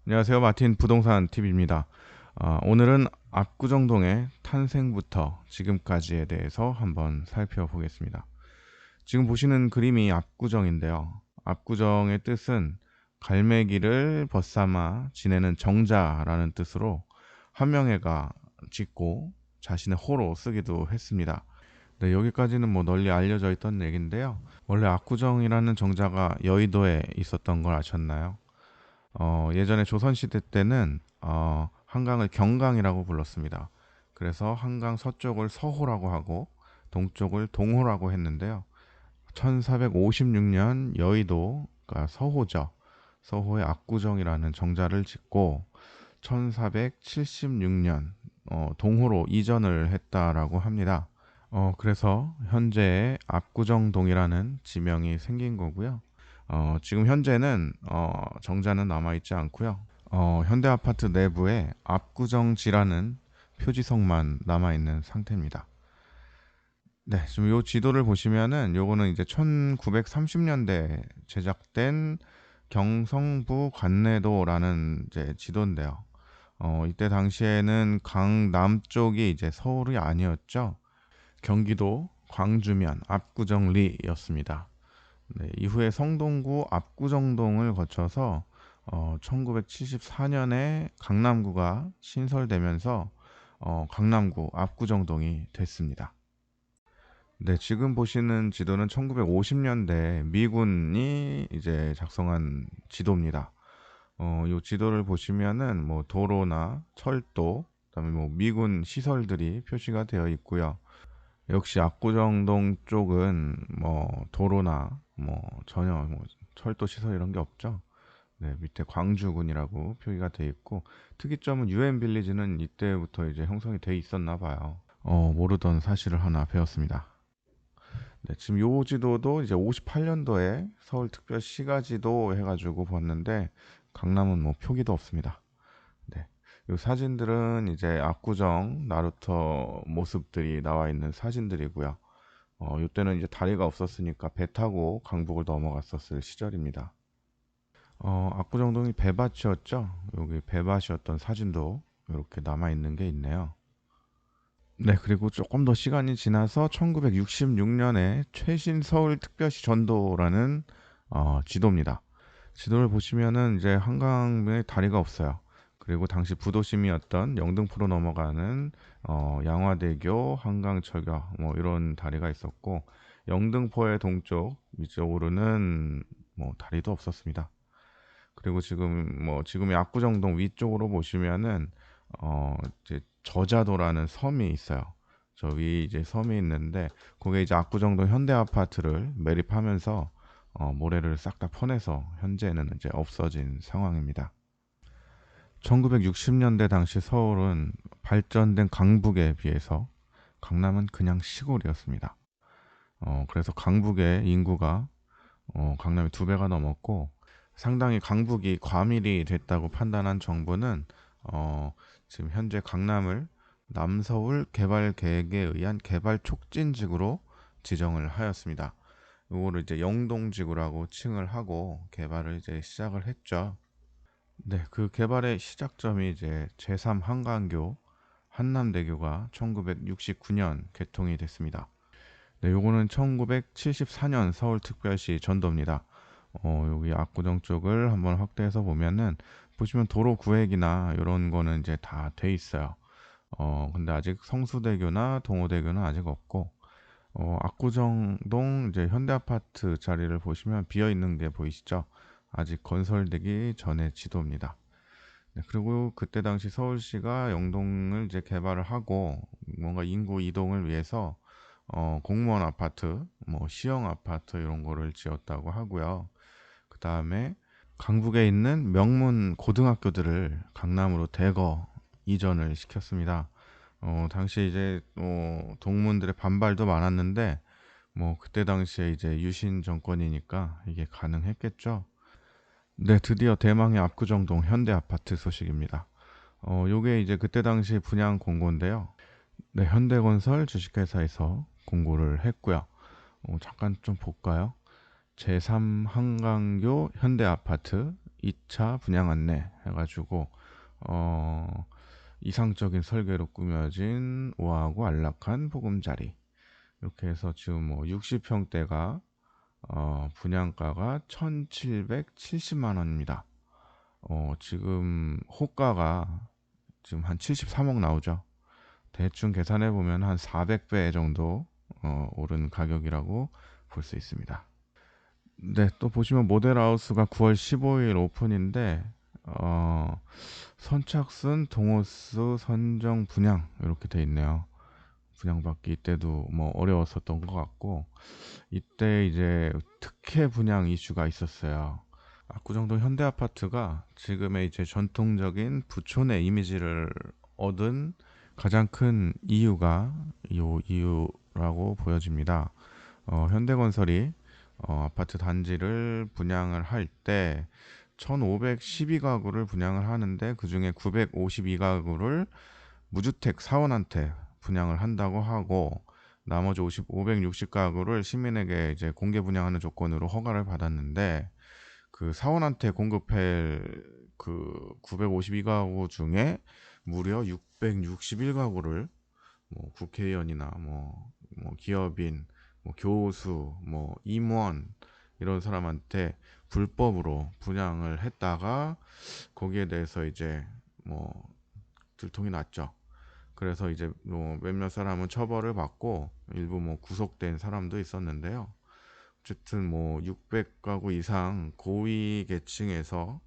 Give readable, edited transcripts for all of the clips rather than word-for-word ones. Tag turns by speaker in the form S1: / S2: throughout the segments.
S1: 안녕하세요. 마틴 부동산 TV입니다. 오늘은 압구정동의 탄생부터 지금까지에 대해서 한번 살펴보겠습니다. 지금 보시는 그림이 압구정인데요. 압구정의 뜻은 갈매기를 벗삼아 지내는 정자라는 뜻으로 한명회가 짓고 자신의 호로 쓰기도 했습니다. 네, 여기까지는 뭐 널리 알려져 있던 얘기인데요. 원래 압구정이라는 정자가 여의도에 있었던 걸 아셨나요? 예전에 조선시대 때는 한강을 경강이라고 불렀습니다. 그래서 한강 서쪽을 서호라고 하고 동쪽을 동호라고 했는데요. 1456년 여의도가 서호죠. 서호의 압구정이라는 정자를 짓고 1476년 동호로 이전을 했다라고 합니다. 그래서 현재의 압구정동이라는 지명이 생긴 거고요. 지금 현재는 정자는 남아있지 않고요. 현대아파트 내부에 압구정지라는 표지석만 남아있는 상태입니다. 네, 지금 요 지도를 보시면은 요거는 이제 1930년대 제작된 경성부 관내도라는 이제 지도인데요. 이때 당시에는 강남 쪽이 이제 서울이 아니었죠. 경기도 광주면 압구정리였습니다. 네, 이후에 성동구 압구정동을 거쳐서 1974년에 강남구가 신설되면서 강남구 압구정동이 됐습니다. 네, 지금 보시는 지도는 1950년대 미군이 이제 작성한 지도입니다. 이 지도를 보시면은 뭐 도로나 철도, 그다음에 뭐 미군 시설들이 표시가 되어 있고요. 역시 압구정동 쪽은 뭐 도로나 뭐 전혀 뭐 철도 시설 이런 게 없죠. 네, 밑에 광주군이라고 표기가 돼 있고 특이점은 유엔 빌리지는 이때부터 이제 형성이 돼 있었나 봐요. 모르던 사실을 하나 배웠습니다. 네, 지금 요 지도도 이제 58년도에 서울특별시가지도 해가지고 봤는데 강남은 뭐 표기도 없습니다. 네. 요 사진들은 이제 압구정 나루터 모습들이 나와 있는 사진들이고요. 이때는 이제 다리가 없었으니까 배 타고 강북을 넘어갔었을 시절입니다. 압구정동이 배밭이었죠. 여기 배밭이었던 사진도 이렇게 남아 있는 게 있네요. 네, 그리고 조금 더 시간이 지나서 1966년에 최신 서울특별시 전도라는 지도입니다. 지도를 보시면은 이제 한강에 다리가 없어요. 그리고 당시 부도심이었던 영등포로 넘어가는 양화대교, 한강철교 뭐 이런 다리가 있었고 영등포의 동쪽 위쪽으로는 뭐 다리도 없었습니다. 그리고 지금의 압구정동 위쪽으로 보시면은 이제 저자도라는 섬이 있어요. 저 위 이제 섬이 있는데 그게 이제 압구정동 현대아파트를 매립하면서 모래를 싹 다 퍼내서 현재는 이제 없어진 상황입니다. 1960년대 당시 서울은 발전된 강북에 비해서 강남은 그냥 시골이었습니다. 그래서 강북의 인구가 강남이 두 배가 넘었고 상당히 강북이 과밀이 됐다고 판단한 정부는 어, 지금 현재 강남을 남서울 개발 계획에 의한 개발 촉진지구로 지정을 하였습니다. 이거를 이제 영동지구라고 칭을 하고 개발을 이제 시작을 했죠. 네, 그 개발의 시작점이 이제 제3 한강교 한남대교가 1969년 개통이 됐습니다. 네, 요거는 1974년 서울특별시 전도입니다. 여기 압구정 쪽을 한번 확대해서 보면은 보시면 도로 구획이나 이런 거는 이제 다 돼 있어요. 근데 아직 성수대교나 동호대교는 아직 없고 압구정동 이제 현대아파트 자리를 보시면 비어 있는 게 보이시죠? 아직 건설되기 전의 지도입니다. 네, 그리고 그때 당시 서울시가 영동을 이제 개발을 하고 뭔가 인구 이동을 위해서 공무원 아파트, 뭐 시형 아파트 이런 거를 지었다고 하고요. 그 다음에 강북에 있는 명문 고등학교들을 강남으로 대거 이전을 시켰습니다. 당시 이제 동문들의 반발도 많았는데 뭐 그때 당시에 이제 유신 정권이니까 이게 가능했겠죠. 네, 드디어 대망의 압구정동 현대 아파트 소식입니다. 요게 이제 그때 당시 분양 공고인데요. 네, 현대건설 주식회사에서 공고를 했고요. 잠깐 좀 볼까요? 제3 한강교 현대아파트 2차 분양 안내 해가지고 이상적인 설계로 꾸며진 우아하고 안락한 보금자리, 이렇게 해서 지금 뭐 60평대가 분양가가 1770만 원입니다. 지금 호가가 지금 한 73억 나오죠. 대충 계산해 보면 한 400배 정도 오른 가격이라고 볼 수 있습니다. 네, 또 보시면 모델하우스가 9월 15일 오픈인데 선착순 동호수 선정 분양 이렇게 돼 있네요. 분양받기 이때도 뭐 어려웠었던 것 같고, 이때 이제 특혜 분양 이슈가 있었어요. 압구정동 현대아파트가 지금의 이제 전통적인 부촌의 이미지를 얻은 가장 큰 이유가 이 이유라고 보여집니다. 현대건설이 아파트 단지를 분양을 할 때 1512가구를 분양을 하는데, 그 중에 952가구를 무주택 사원한테 분양을 한다고 하고, 나머지 560가구를 시민에게 이제 공개 분양하는 조건으로 허가를 받았는데, 그 사원한테 공급할 그 952가구 중에 무려 661가구를 뭐 국회의원이나 뭐 기업인, 뭐 교수, 뭐 임원 이런 사람한테 불법으로 분양을 했다가 거기에 대해서 이제 뭐 들통이 났죠. 그래서 이제 뭐 몇몇 사람은 처벌을 받고 일부 뭐 구속된 사람도 있었는데요. 어쨌든 뭐 600가구 이상 고위 계층에서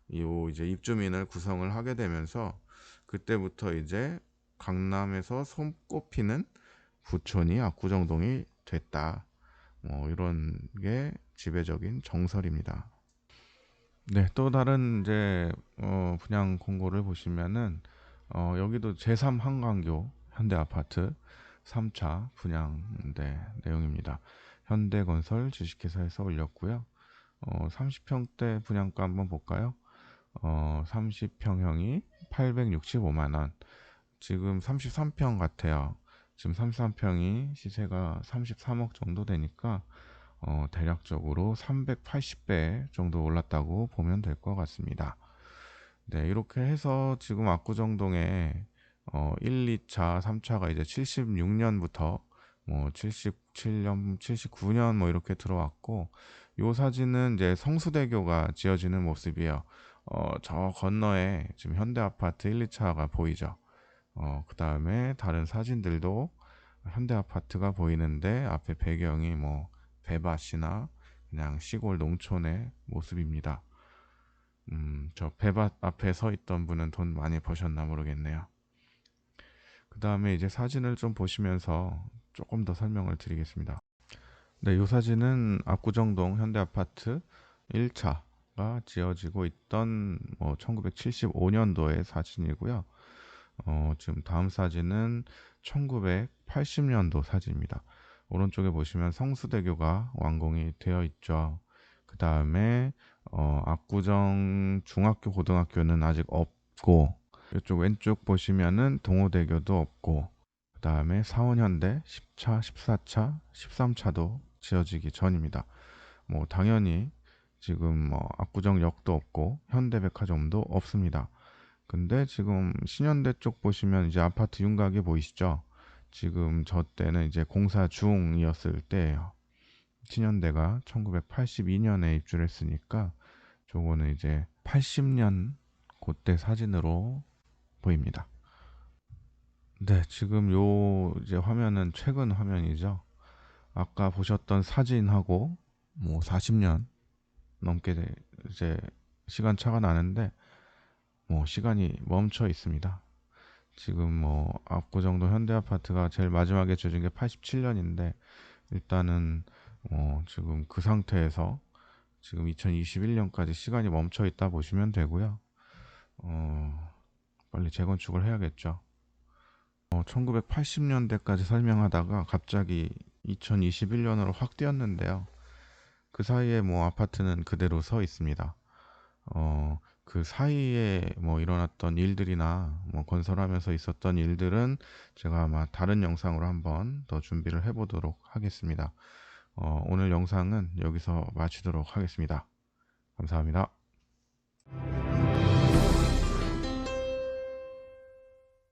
S1: 이제 입주민을 구성을 하게 되면서, 그때부터 이제 강남에서 손꼽히는 부촌이 압구정동이 됐다. 뭐 이런 게 지배적인 정설입니다. 네, 또 다른 이제 분양 공고를 보시면은 여기도 제3 한강교 현대아파트 3차 분양 내용입니다. 현대건설 주식회사에서 올렸고요. 30평대 분양가 한번 볼까요? 30평형이 865만 원. 지금 33평 같아요. 지금 33평이 시세가 33억 정도 되니까 대략적으로 380배 정도 올랐다고 보면 될 것 같습니다. 네, 이렇게 해서 지금 압구정동에 1, 2차, 3차가 이제 76년부터 뭐 77년, 79년 뭐 이렇게 들어왔고, 요 사진은 이제 성수대교가 지어지는 모습이에요. 저 건너에 지금 현대아파트 1, 2차가 보이죠. 그 다음에 다른 사진들도 현대아파트가 보이는데, 앞에 배경이 뭐 배밭이나 그냥 시골 농촌의 모습입니다. 저 배밭 앞에 서 있던 분은 돈 많이 버셨나 모르겠네요. 그 다음에 이제 사진을 좀 보시면서 조금 더 설명을 드리겠습니다. 네, 이 사진은 압구정동 현대아파트 1차가 지어지고 있던 1975년도의 사진이고요. 지금 다음 사진은 1980년도 사진입니다. 오른쪽에 보시면 성수대교가 완공이 되어 있죠. 그 다음에 압구정 중학교 고등학교는 아직 없고, 이쪽 왼쪽 보시면은 동호대교도 없고, 그 다음에 사원현대 10차, 14차, 13차도 지어지기 전입니다. 뭐 당연히 지금 압구정역도 없고 현대백화점도 없습니다. 근데 지금 신현대 쪽 보시면 이제 아파트 윤곽이 보이시죠? 지금 저 때는 이제 공사 중이었을 때예요. 신현대가 1982년에 입주를 했으니까 저거는 이제 80년 그때 사진으로 보입니다. 네, 지금 요 이제 화면은 최근 화면이죠. 아까 보셨던 사진하고 뭐 40년 넘게 이제 시간차가 나는데 뭐 시간이 멈춰 있습니다. 지금 뭐 압구정동 현대아파트가 제일 마지막에 지어진 게 87년인데, 일단은 지금 그 상태에서 지금 2021년까지 시간이 멈춰 있다 보시면 되고요. 빨리 재건축을 해야겠죠. 1980년대까지 설명하다가 갑자기 2021년으로 확 뛰었는데요. 그 사이에 뭐 아파트는 그대로 서 있습니다. 그 사이에 뭐 일어났던 일들이나 뭐 건설하면서 있었던 일들은 제가 아마 다른 영상으로 한번 더 준비를 해보도록 하겠습니다. 오늘 영상은 여기서 마치도록 하겠습니다. 감사합니다.